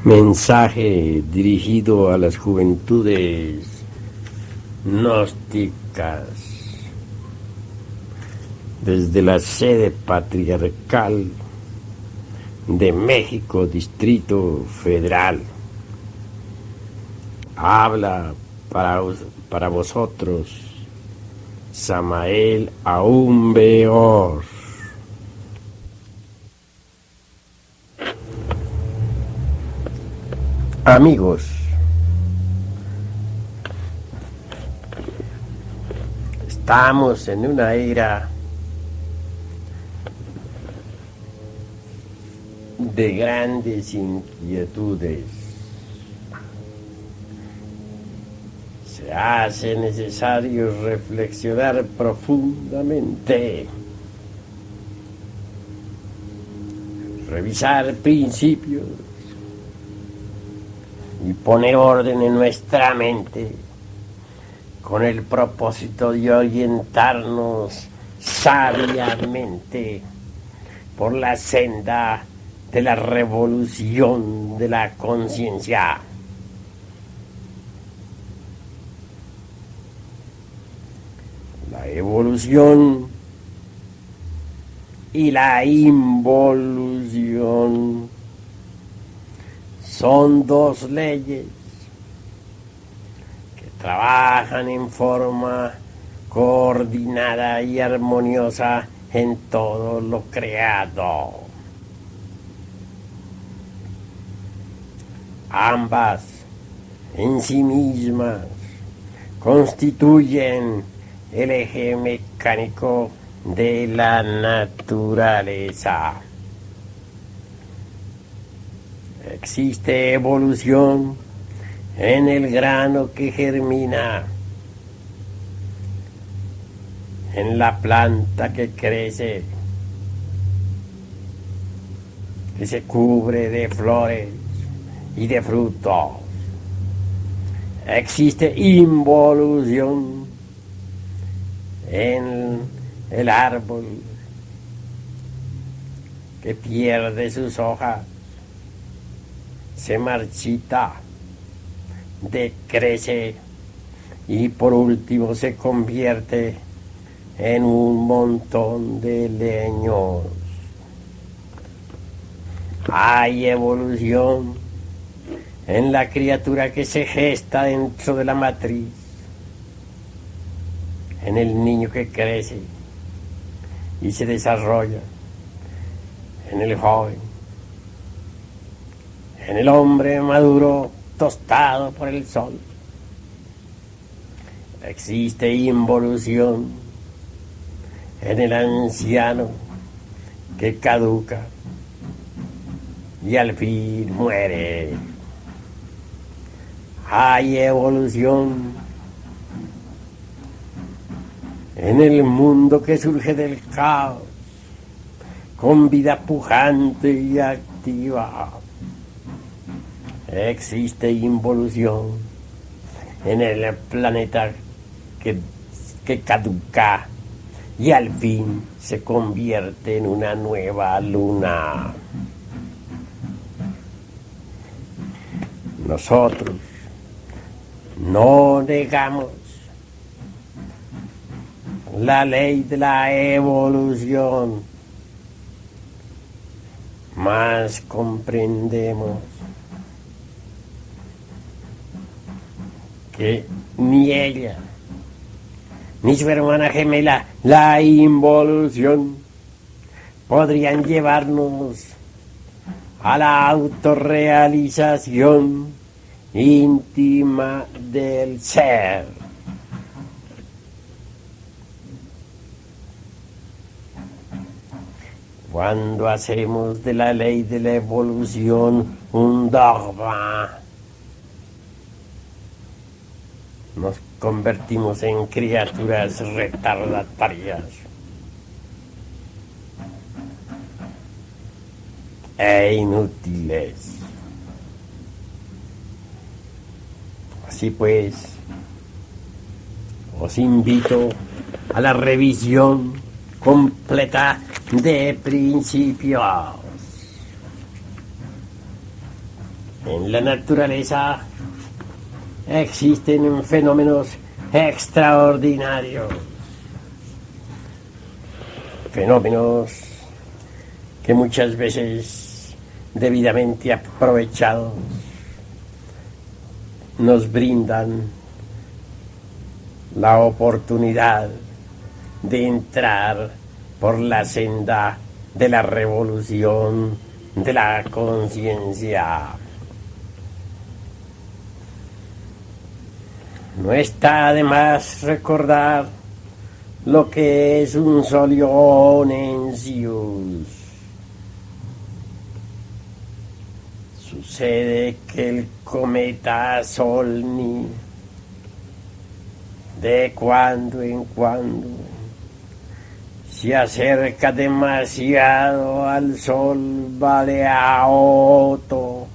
Mensaje dirigido a las juventudes gnósticas desde la sede patriarcal de México, Distrito Federal. Habla para vosotros Samael Aumbeor. Amigos, estamos en una era de grandes inquietudes. Se hace necesario reflexionar profundamente, revisar principios y poner orden en nuestra mente con el propósito de orientarnos sabiamente por la senda de la revolución de la conciencia. La evolución y la involución son dos leyes que trabajan en forma coordinada y armoniosa en todo lo creado. Ambas en sí mismas constituyen el eje mecánico de la naturaleza. Existe evolución en el grano que germina, en la planta que crece, que se cubre de flores y de frutos. Existe involución en el árbol que pierde sus hojas, se marchita, decrece y por último se convierte en un montón de leños. Hay evolución en la criatura que se gesta dentro de la matriz, en el niño que crece y se desarrolla, en el joven, en el hombre maduro tostado por el sol. Existe involución en el anciano que caduca y al fin muere. Hay evolución en el mundo que surge del caos, con vida pujante y activa. Existe involución en el planeta que caduca y al fin se convierte en una nueva luna. Nosotros no negamos la ley de la evolución, mas comprendemos que ni ella ni su hermana gemela, la involución, podrían llevarnos a la autorrealización íntima del ser. Cuando hacemos de la ley de la evolución un dogma, nos convertimos en criaturas retardatarias e inútiles. Así pues, os invito a la revisión completa de principios. En la naturaleza existen fenómenos extraordinarios, fenómenos que muchas veces, debidamente aprovechados, nos brindan la oportunidad de entrar por la senda de la revolución de la conciencia. No está de más recordar lo que es un Solionensius. Sucede que el cometa Solni, de cuando en cuando, se acerca demasiado al Sol Baleaoto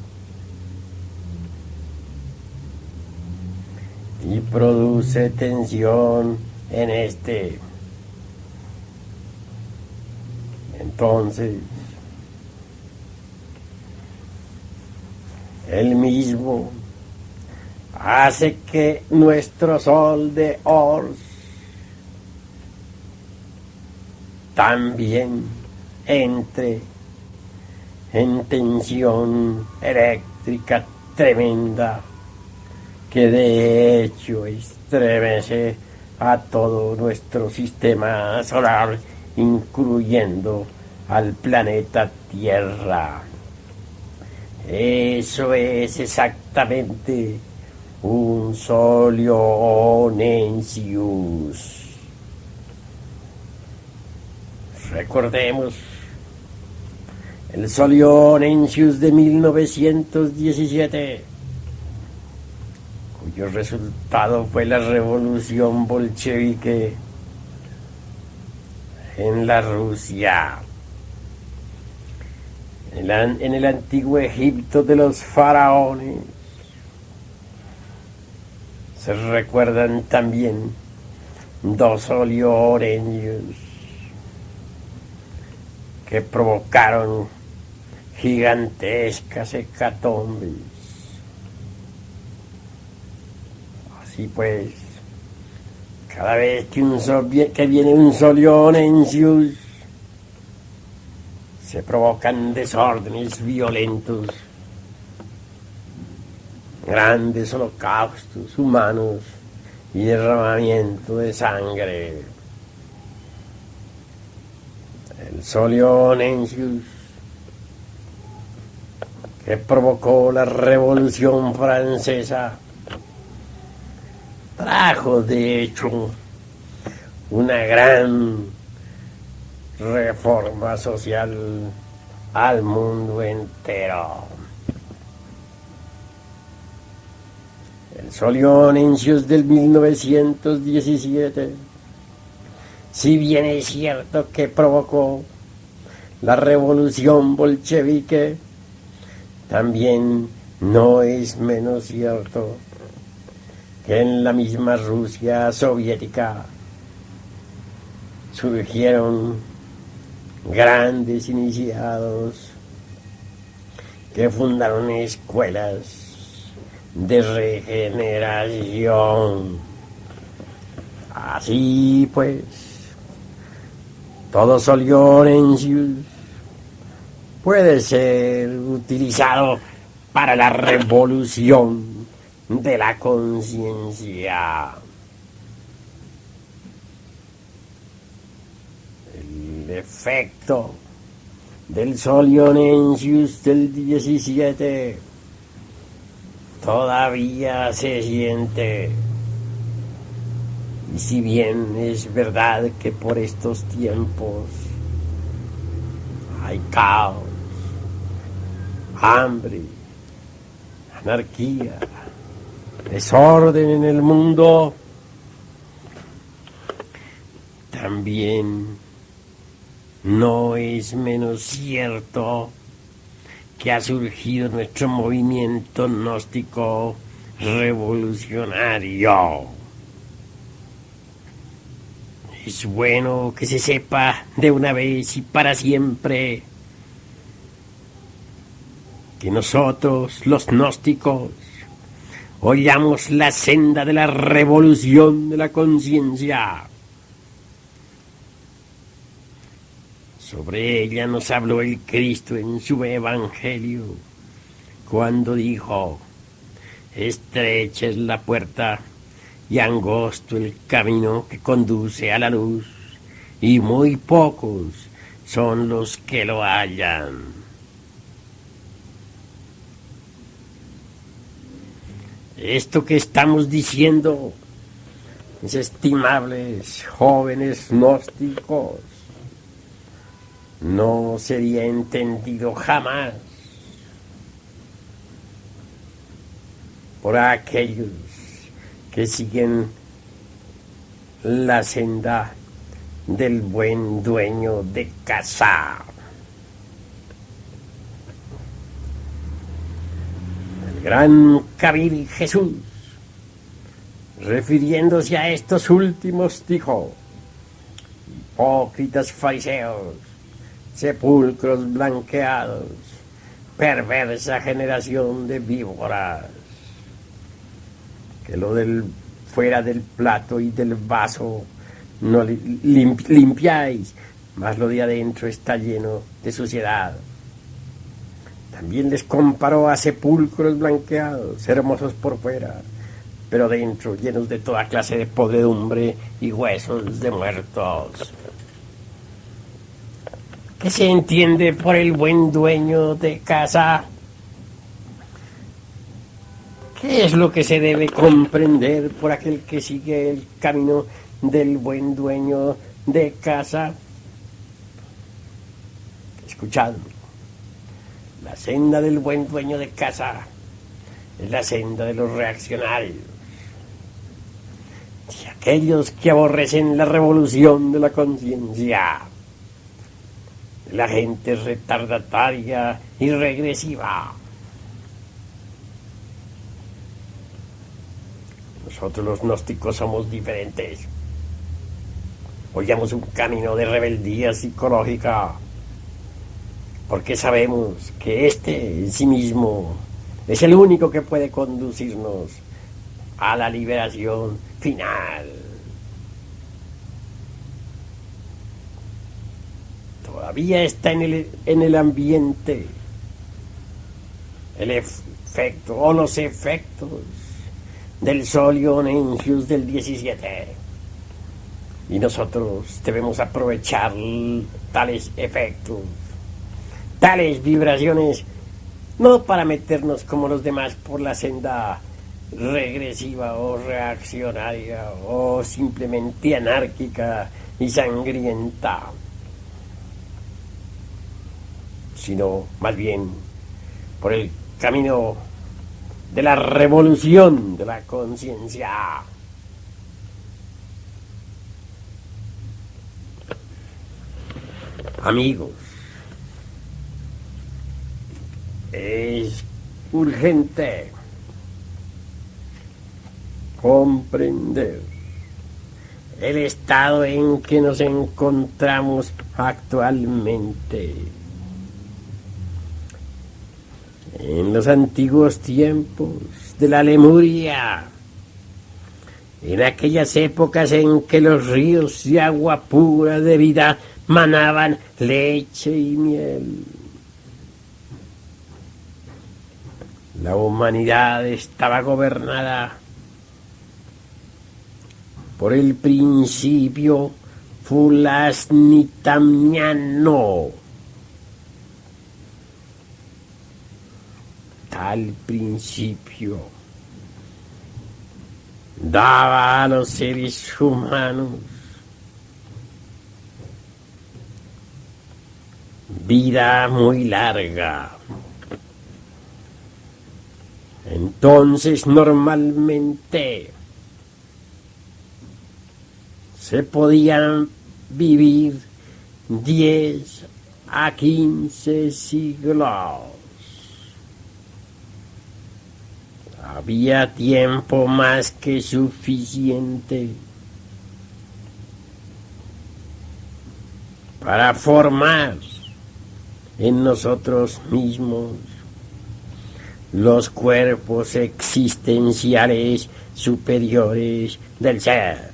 y produce tensión en este. Entonces, él mismo hace que nuestro Sol de Ors también entre en tensión eléctrica tremenda, que de hecho estremece a todo nuestro sistema solar, incluyendo al planeta Tierra. Eso es exactamente un Solionensius. Recordemos el Solionensius de 1917, cuyo resultado fue la revolución bolchevique en la Rusia. En el antiguo Egipto de los faraones se recuerdan también dos Solionensius que provocaron gigantescas hecatombes. Así pues, cada vez que viene un Solionensius, se provocan desórdenes violentos, grandes holocaustos humanos y derramamiento de sangre. El Solionensius, que provocó la Revolución Francesa, trajo de hecho una gran reforma social al mundo entero. El Solionensius del 1917, si bien es cierto que provocó la revolución bolchevique, también no es menos cierto que en la misma Rusia soviética surgieron grandes iniciados que fundaron escuelas de regeneración. Así pues, todo Solionensius puede ser utilizado para la revolución de la conciencia. El efecto del Solionensius del 17 todavía se siente. Y si bien es verdad que por estos tiempos hay caos, hambre, anarquía, desorden en el mundo, también no es menos cierto que ha surgido nuestro movimiento gnóstico revolucionario. Es bueno que se sepa de una vez y para siempre que nosotros, los gnósticos, oyamos la senda de la revolución de la conciencia. Sobre ella nos habló el Cristo en su Evangelio, cuando dijo: estrecha es la puerta y angosto el camino que conduce a la luz, y muy pocos son los que lo hallan. Esto que estamos diciendo, mis estimables jóvenes gnósticos, no sería entendido jamás por aquellos que siguen la senda del buen dueño de casa. El gran Kabil Jesús, refiriéndose a estos últimos, dijo: hipócritas fariseos, sepulcros blanqueados, perversa generación de víboras, que lo del fuera del plato y del vaso no limpiáis, mas lo de adentro está lleno de suciedad. También les comparó a sepulcros blanqueados, hermosos por fuera, pero dentro llenos de toda clase de podredumbre y huesos de muertos. ¿Qué se entiende por el buen dueño de casa? ¿Qué es lo que se debe comprender por aquel que sigue el camino del buen dueño de casa? Escuchad, la senda del buen dueño de casa es la senda de los reaccionarios, de aquellos que aborrecen la revolución de la conciencia, de la gente retardataria y regresiva. Nosotros los gnósticos somos diferentes. Hollamos un camino de rebeldía psicológica, porque sabemos que este en sí mismo es el único que puede conducirnos a la liberación final. Todavía está en el ambiente el efecto o los efectos del Sol Ionensius del 17. Y nosotros debemos aprovechar tales efectos, tales vibraciones, no para meternos como los demás por la senda regresiva o reaccionaria o simplemente anárquica y sangrienta, sino más bien por el camino de la revolución de la conciencia. Amigos, es urgente comprender el estado en que nos encontramos actualmente. En los antiguos tiempos de la Lemuria, en aquellas épocas en que los ríos de agua pura de vida manaban leche y miel, la humanidad estaba gobernada por el principio fulasnitamiano. Tal principio daba a los seres humanos vida muy larga. Entonces, normalmente se podían vivir 10 a 15 siglos. Había tiempo más que suficiente para formar en nosotros mismos los cuerpos existenciales superiores del ser.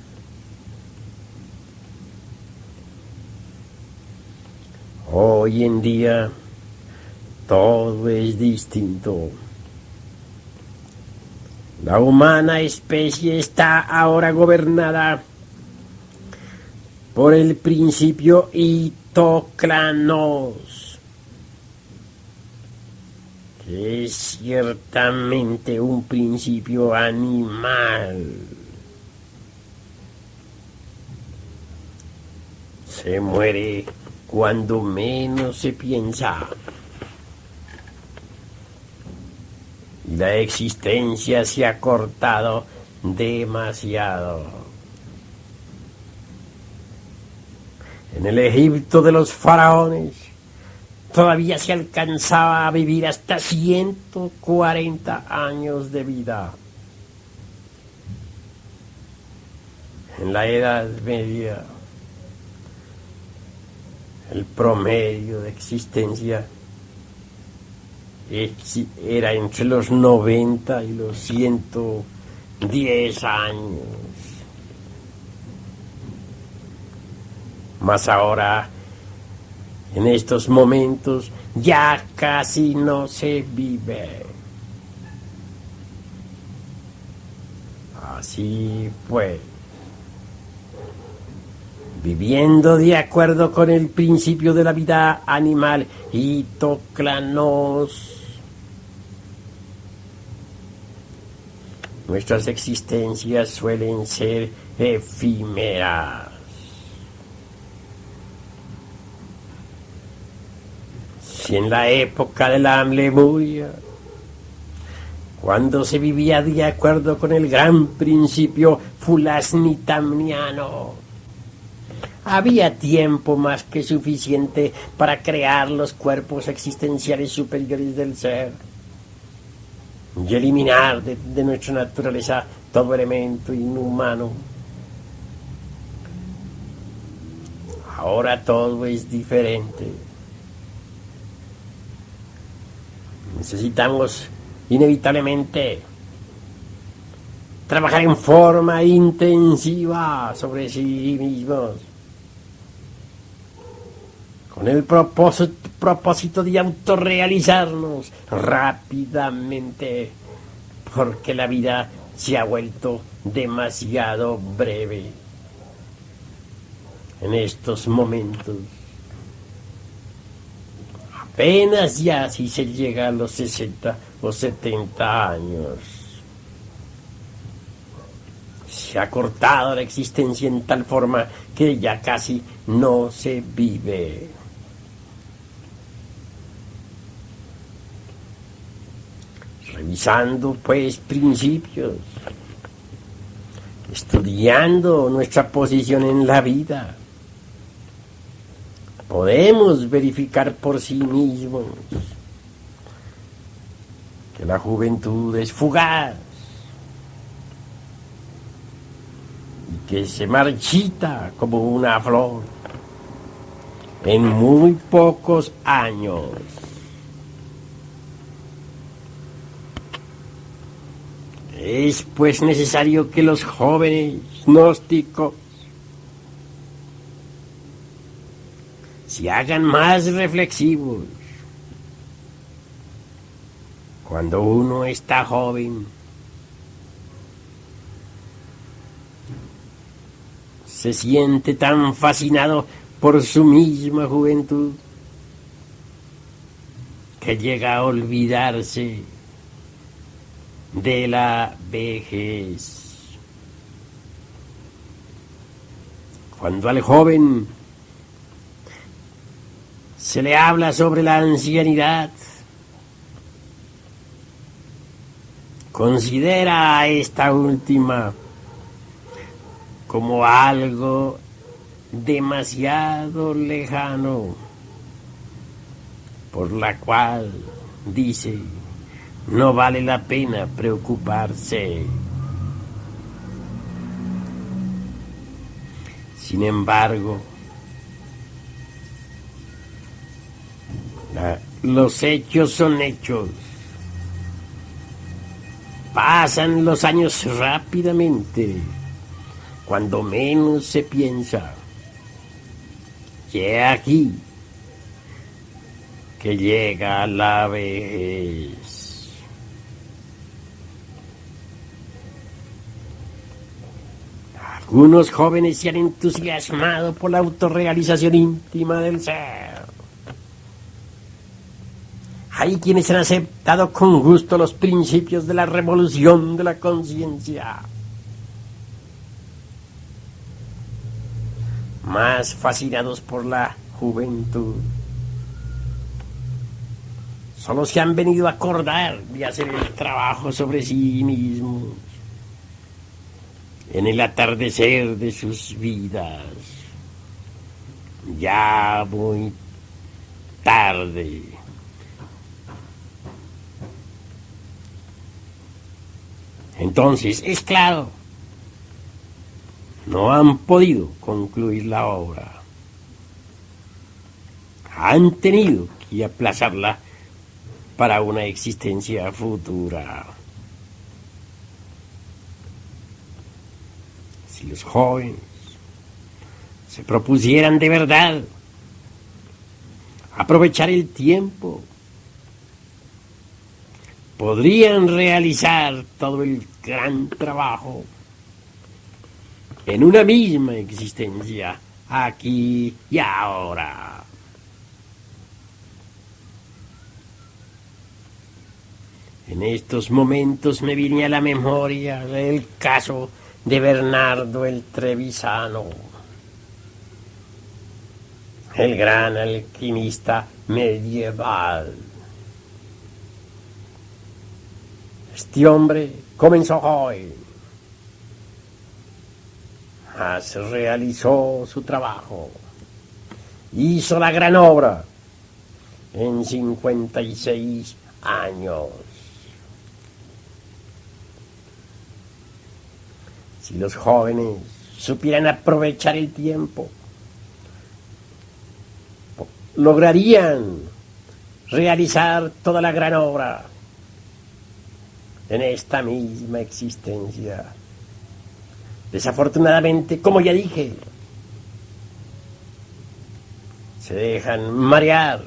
Hoy en día todo es distinto. La humana especie está ahora gobernada por el principio Itoclanos, que es ciertamente un principio animal. Se muere cuando menos se piensa. Y la existencia se ha cortado demasiado. En el Egipto de los faraones todavía se alcanzaba a vivir hasta 140 años de vida. En la Edad Media, el promedio de existencia era entre los 90 y los 110 años. Mas ahora, en estos momentos, ya casi no se vive. Así pues, viviendo de acuerdo con el principio de la vida animal Itoclanos, nuestras existencias suelen ser efímeras. Si en la época de la Lemuria, cuando se vivía de acuerdo con el gran principio fulasnitamniano, había tiempo más que suficiente para crear los cuerpos existenciales superiores del ser y eliminar de nuestra naturaleza todo elemento inhumano. Ahora todo es diferente. Necesitamos inevitablemente trabajar en forma intensiva sobre sí mismos, con el propósito de autorrealizarnos rápidamente, porque la vida se ha vuelto demasiado breve en estos momentos. Apenas ya si se llega a los 60 o 70 años. Se ha cortado la existencia en tal forma que ya casi no se vive. Revisando pues principios, estudiando nuestra posición en la vida, podemos verificar por sí mismos que la juventud es fugaz y que se marchita como una flor en muy pocos años. Es pues necesario que los jóvenes gnósticos se hagan más reflexivos. Cuando uno está joven, se siente tan fascinado por su misma juventud que llega a olvidarse de la vejez. Cuando al joven se le habla sobre la ancianidad, considera a esta última como algo demasiado lejano, por la cual dice: no vale la pena preocuparse. Sin embargo, los hechos son hechos. Pasan los años rápidamente, cuando menos se piensa. Y he aquí que llega la vejez. Algunos jóvenes se han entusiasmado por la autorrealización íntima del ser. Hay quienes han aceptado con gusto los principios de la revolución de la conciencia. Más fascinados por la juventud, solo se han venido a acordar de hacer el trabajo sobre sí mismos en el atardecer de sus vidas, ya muy tarde. Entonces, es claro, no han podido concluir la obra. Han tenido que aplazarla para una existencia futura. Si los jóvenes se propusieran de verdad aprovechar el tiempo, podrían realizar todo el gran trabajo en una misma existencia, aquí y ahora. En estos momentos me viene a la memoria el caso de Bernardo el Trevisano, el gran alquimista medieval. Este hombre comenzó joven, mas realizó su trabajo, hizo la gran obra en 56 años. Si los jóvenes supieran aprovechar el tiempo, lograrían realizar toda la gran obra en esta misma existencia. Desafortunadamente, como ya dije, se dejan marear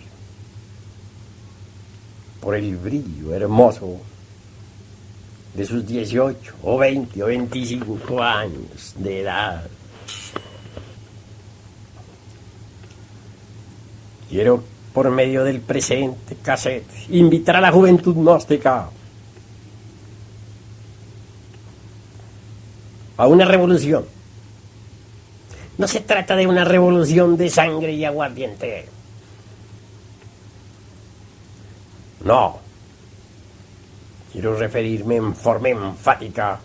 por el brillo hermoso de sus 18 o 20 o 25 años de edad. Quiero, por medio del presente cassette, invitar a la juventud gnóstica a una revolución. No se trata de una revolución de sangre y aguardiente. No. Quiero referirme en forma enfática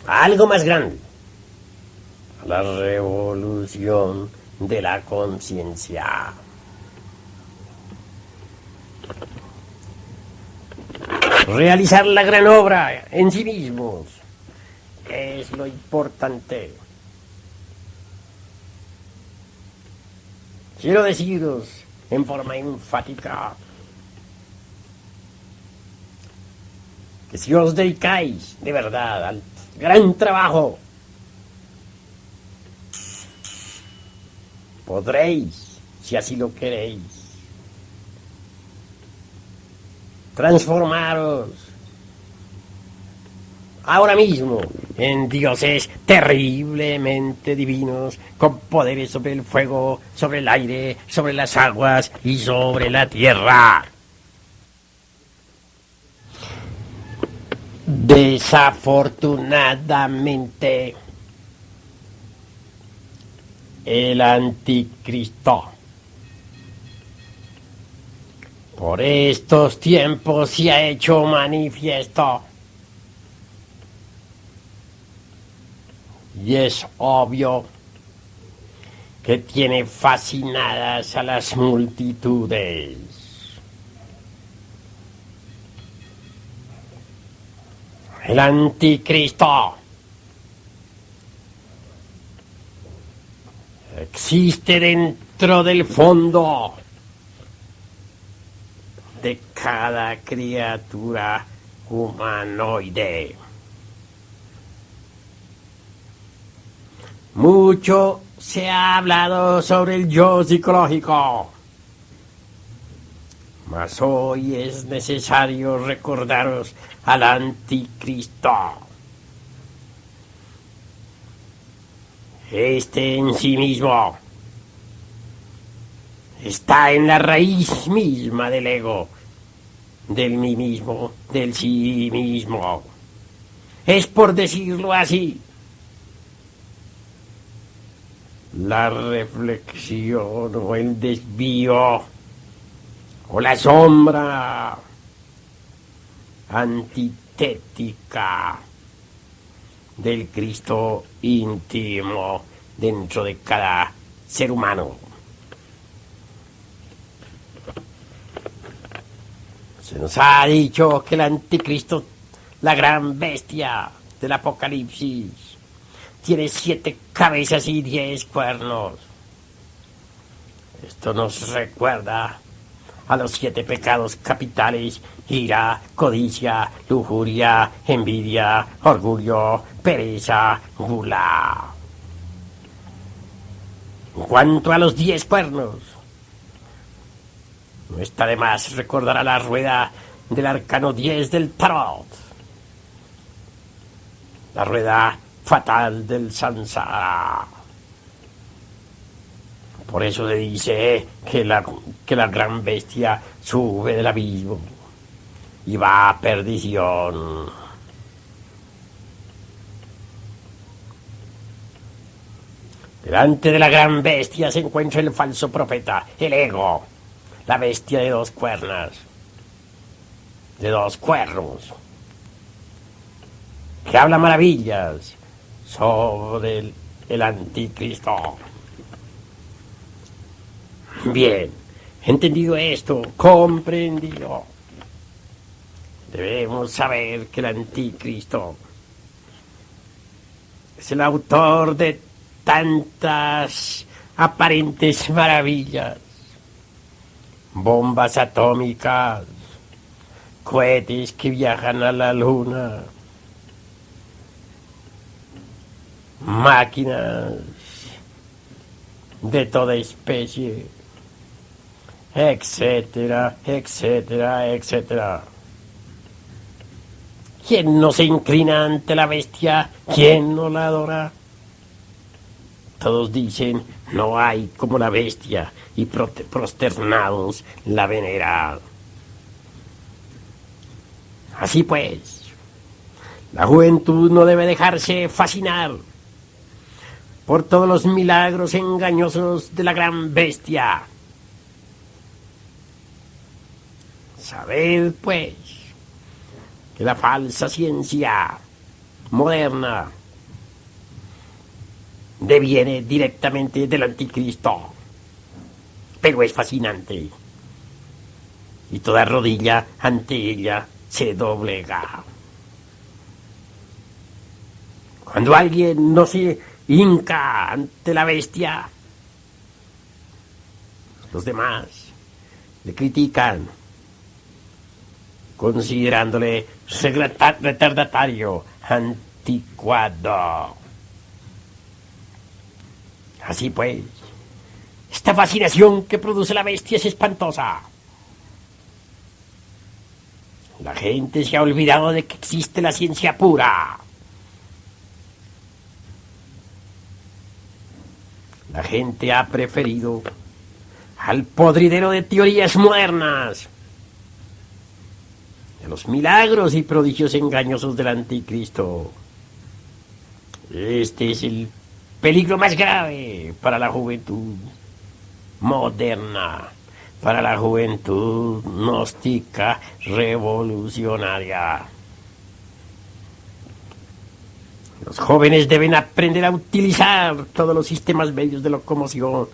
a algo más grande, a la revolución de la conciencia. Realizar la gran obra en sí mismos es lo importante. Quiero deciros en forma enfática que si os dedicáis de verdad al gran trabajo, podréis, si así lo queréis, transformaros ahora mismo en dioses terriblemente divinos, con poderes sobre el fuego, sobre el aire, sobre las aguas y sobre la tierra. Desafortunadamente, el anticristo por estos tiempos se ha hecho manifiesto. Y es obvio que tiene fascinadas a las multitudes. El anticristo existe dentro del fondo de cada criatura humanoide. Mucho se ha hablado sobre el yo psicológico, mas hoy es necesario recordaros al anticristo. Este en sí mismo está en la raíz misma del ego, del mí mismo, del sí mismo. Es, por decirlo así, la reflexión o el desvío o la sombra antitética del Cristo íntimo dentro de cada ser humano. Se nos ha dicho que el anticristo, la gran bestia del Apocalipsis, tiene 7 cabezas y 10 cuernos. Esto nos recuerda a los 7 pecados capitales: ira, codicia, lujuria, envidia, orgullo, pereza, gula. En cuanto a los 10 cuernos, no está de más recordar a la rueda del arcano 10 del tarot, la rueda fatal del samsara. Por eso se dice que la gran bestia sube del abismo y va a perdición. Delante de la gran bestia se encuentra el falso profeta, el ego, la bestia de 2 cuernos, que habla maravillas sobre el anticristo. Bien, entendido esto, comprendido, debemos saber que el anticristo es el autor de tantas aparentes maravillas: bombas atómicas, cohetes que viajan a la luna, máquinas de toda especie, etcétera, etcétera, etcétera. ¿Quién no se inclina ante la bestia? ¿Quién no la adora? Todos dicen: no hay como la bestia, y prosternados la veneran. Así pues, la juventud no debe dejarse fascinar por todos los milagros engañosos de la gran bestia. Sabed, pues, que la falsa ciencia moderna deviene directamente del anticristo, pero es fascinante, y toda rodilla ante ella se doblega. Cuando alguien no se hinca ante la bestia, los demás le critican, considerándole retardatario, anticuado. Así pues, esta fascinación que produce la bestia es espantosa. La gente se ha olvidado de que existe la ciencia pura. La gente ha preferido al podridero de teorías modernas, de los milagros y prodigios engañosos del anticristo. Este es el peligro más grave para la juventud moderna, para la juventud gnóstica revolucionaria. Los jóvenes deben aprender a utilizar todos los sistemas medios de locomoción,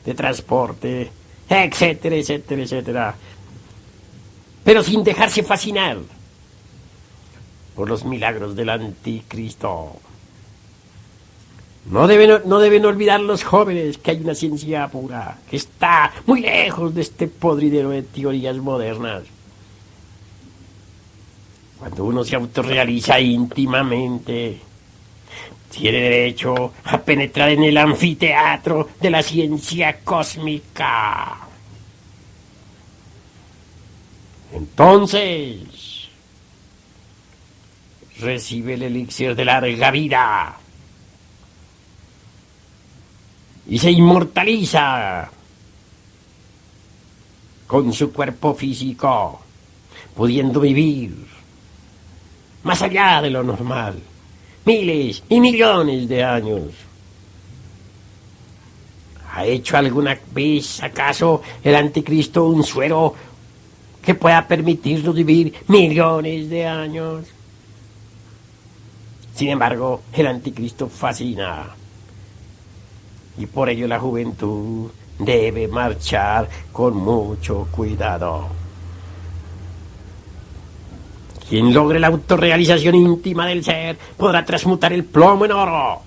de transporte, etcétera, etcétera, etcétera, pero sin dejarse fascinar por los milagros del anticristo. No deben olvidar los jóvenes que hay una ciencia pura, que está muy lejos de este podridero de teorías modernas. Cuando uno se autorrealiza íntimamente, tiene derecho a penetrar en el anfiteatro de la ciencia cósmica. Entonces, recibe el elixir de larga vida y se inmortaliza con su cuerpo físico, pudiendo vivir más allá de lo normal, miles y millones de años. ¿Ha hecho alguna vez acaso el anticristo un suero que pueda permitirnos vivir millones de años? Sin embargo, el anticristo fascina, y por ello la juventud debe marchar con mucho cuidado. Quien logre la autorrealización íntima del ser podrá transmutar el plomo en oro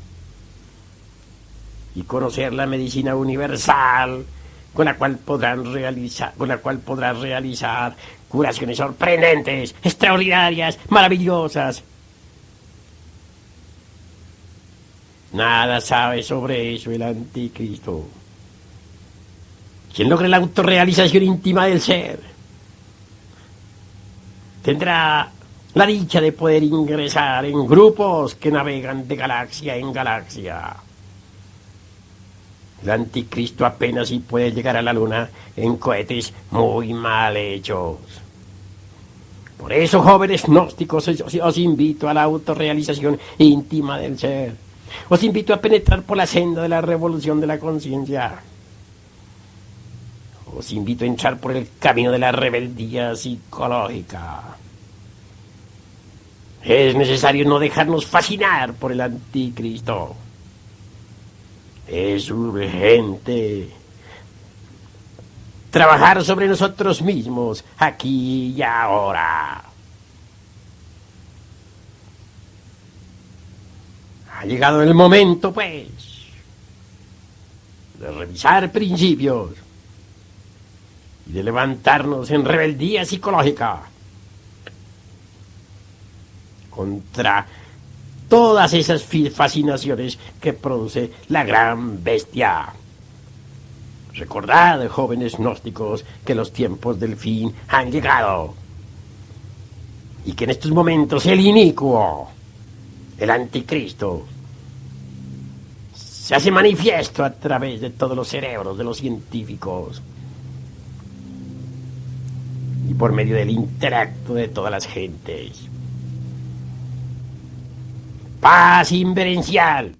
y conocer la medicina universal con la cual podrá realizar curaciones sorprendentes, extraordinarias, maravillosas. Nada sabe sobre eso el anticristo. Quien logre la autorrealización íntima del ser tendrá la dicha de poder ingresar en grupos que navegan de galaxia en galaxia. El anticristo apenas si puede llegar a la luna en cohetes muy mal hechos. Por eso, jóvenes gnósticos, os invito a la autorrealización íntima del ser. Os invito a penetrar por la senda de la revolución de la conciencia. Os invito a entrar por el camino de la rebeldía psicológica. Es necesario no dejarnos fascinar por el anticristo. Es urgente trabajar sobre nosotros mismos, aquí y ahora. Ha llegado el momento, pues, de revisar principios y de levantarnos en rebeldía psicológica contra todas esas fascinaciones que produce la gran bestia. Recordad, jóvenes gnósticos, que los tiempos del fin han llegado y que en estos momentos el inicuo, el anticristo, se hace manifiesto a través de todos los cerebros de los científicos y por medio del intelecto de todas las gentes. Paz inverencial.